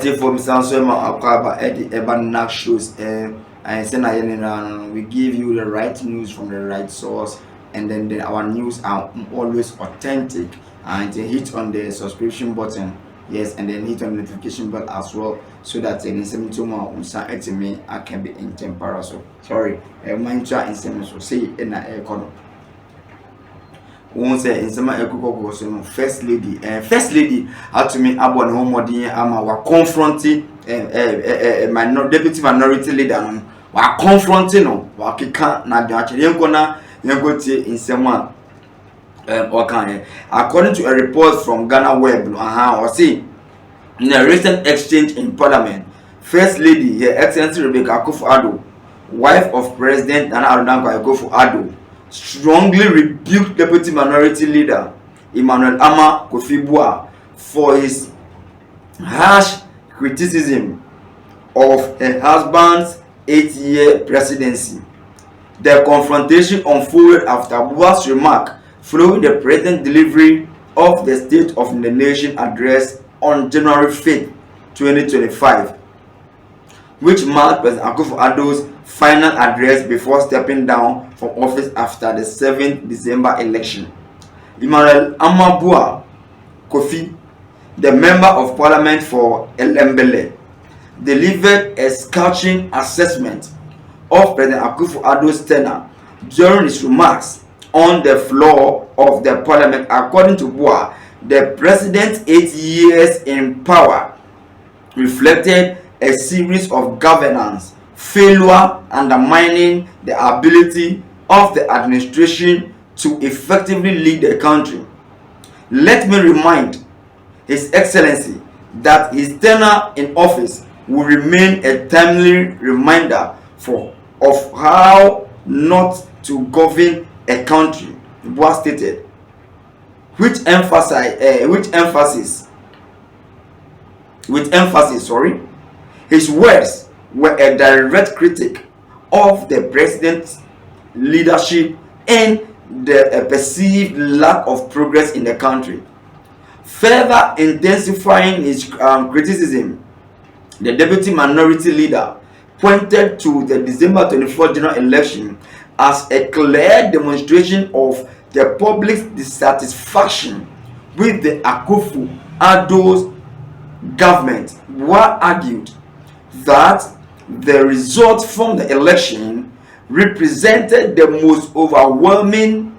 from Sansoma Akwaba Eddie Eban shows and send we give you the right news from the right source, and then our news are always authentic. And hit on the subscription button, yes, and then hit on the notification bell as well, so that in 72 months I can be in tempera. So sorry, mind try in so say in a economy. Won't say in some Akufo first lady had to me about home modern ama confronting deputy minority leader wa confronting no wa kika na actually yanko tie in some according to a report from Ghana Web, or see in a recent exchange in Parliament, First Lady, Her Excellency Rebecca Akufo-Addo, wife of President Nana Addo Akufo-Addo, strongly rebuked Deputy Minority Leader Emmanuel Ama Kofi-Boa for his harsh criticism of her husband's 8-year presidency. The confrontation unfolded after Boa's remark following the president's delivery of the State of the Nation address on January 5th, 2025, which marked President Akufo-Addo's final address before stepping down from office after the 7th December election. Emmanuel Ama Kofi, the Member of Parliament for Elembele, delivered a scorching assessment of President Akufo-Addo's tenure during his remarks on the floor of the Parliament. According to Boa, the president's 8 years in power reflected a series of governance failure, undermining the ability of the administration to effectively lead the country. Let me remind His Excellency that his tenure in office will remain a timely reminder of how not to govern a country, Boa stated, with emphasis. His words were a direct critique of the president's leadership and the perceived lack of progress in the country. Further intensifying his criticism, the deputy minority leader pointed to the December 24th general election as a clear demonstration of the public's dissatisfaction with the Akufo-Addo's government. Boa argued that the result from the election represented the most overwhelming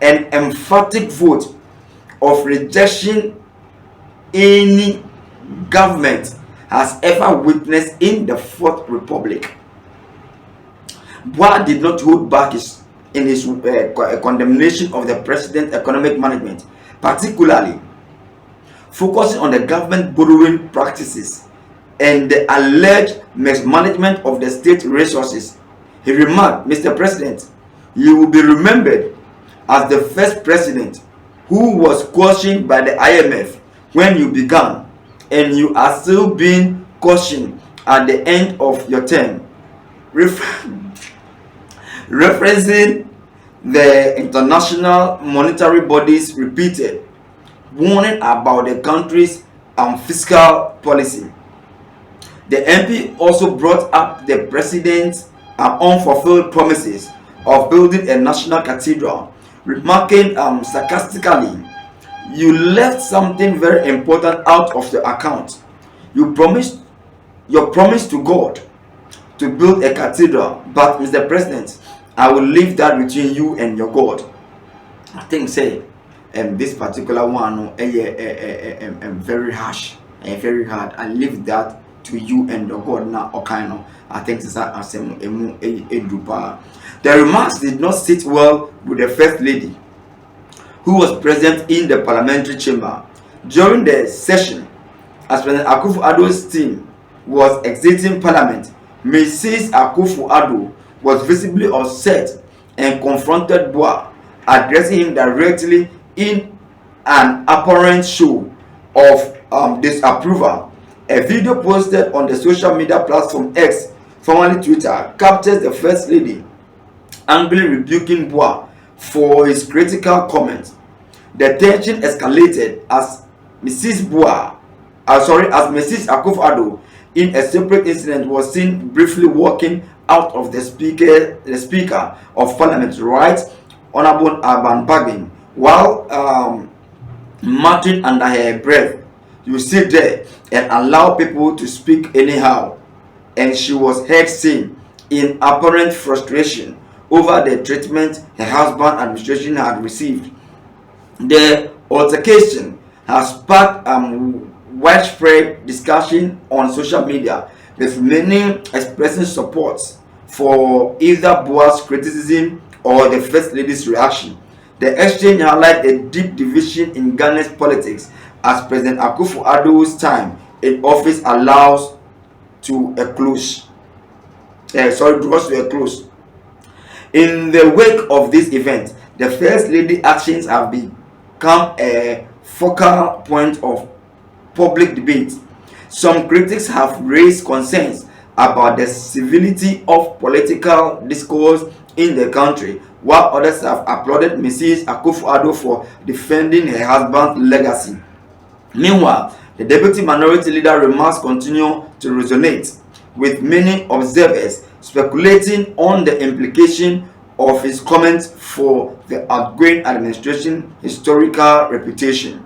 and emphatic vote of rejection any government has ever witnessed in the Fourth Republic. Boa did not hold back in his condemnation of the president's economic management, particularly focusing on the government borrowing practices and the alleged mismanagement of the state resources. He remarked, "Mr. President, you will be remembered as the first president who was cautioned by the IMF when you began, and you are still being cautioned at the end of your term." Referencing the international monetary body's repeated warning about the country's fiscal policy. The MP also brought up the president's unfulfilled promises of building a national cathedral, remarking sarcastically, "You left something very important out of the account. Your promise to God to build a cathedral, but Mr. President, I will leave that between you and your God." I think say this particular one very harsh and very hard. I leave that to you and your God now. Okay, I think this the remarks did not sit well with the First Lady, who was present in the parliamentary chamber during the session. As President Akufo-Addo's team was exiting Parliament, Mrs. Akufo-Addo was visibly upset and confronted Boa, addressing him directly in an apparent show of disapproval. A video posted on the social media platform X, formerly Twitter, captures the First Lady angrily rebuking Boa for his critical comments. The tension escalated as Mrs. Boa as Mrs. Akufo-Addo, in a separate incident, was seen briefly walking out of the Speaker of Parliament, right, Honorable Alban Bagbin, while muttering under her breath. You sit there and allow people to speak anyhow. And she was heard saying, in apparent frustration over the treatment her husband's administration had received. The altercation has sparked widespread discussion on social media, with many expressing support for either Bua's criticism or the First Lady's reaction. The exchange highlights a deep division in Ghana's politics, as President Akufo-Addo's time in office draws to a close. In the wake of this event, the First Lady actions have become a focal point of public debate. Some critics have raised concerns about the civility of political discourse in the country, while others have applauded Mrs. Akufo-Addo for defending her husband's legacy. Meanwhile, the deputy minority leader remarks continue to resonate, with many observers speculating on the implication of his comments for the outgoing administration's historical reputation.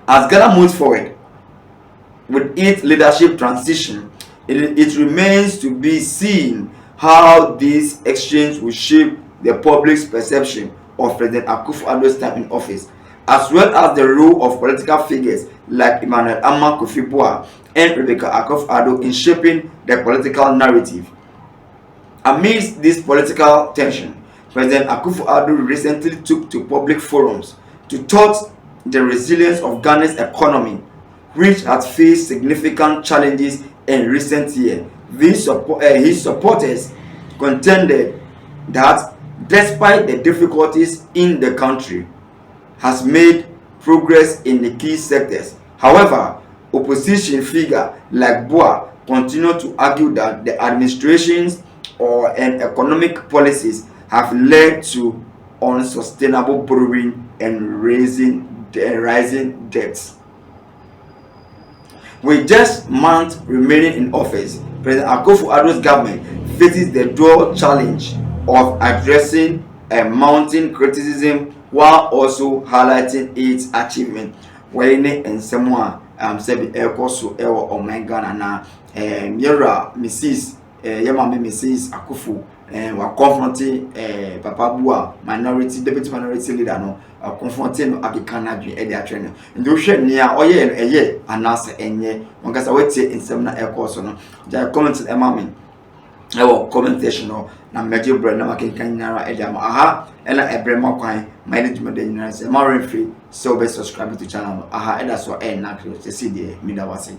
As Ghana moves forward with its leadership transition, it remains to be seen how this exchange will shape the public's perception of President Akufo-Addo's time in office, as well as the role of political figures like Emmanuel Amma Kofi-Boa and Rebecca Akufo-Addo in shaping the political narrative. Amidst this political tension, President Akufo-Addo recently took to public forums to tout the resilience of Ghana's economy, which has faced significant challenges in recent years. His supporters contended that despite the difficulties in the country, has made progress in the key sectors. However, opposition figures like Boa continue to argue that the administration's and economic policies have led to unsustainable borrowing and rising debts. With just months remaining in office, President Akufo-Addo's government faces the dual challenge of addressing a mounting criticism while also highlighting its achievement. Wayne and Samoa said Ekoso Ewa Omega na Yera Mrs. Yamame Mrs. Akufo were confronting Papa Bua deputy minority leader no confronting no Akikana dwe e dia twene ndo hwe nia oye anase enye wonkasa wetie nsem na Ekoso no ja comment emame ewo commentation no na meje brand na makenkan nyara e dia ma aha ela ebrema kwan management de nyara se ma refree so be subscribe to channel aha e da so e na close see the mida wase.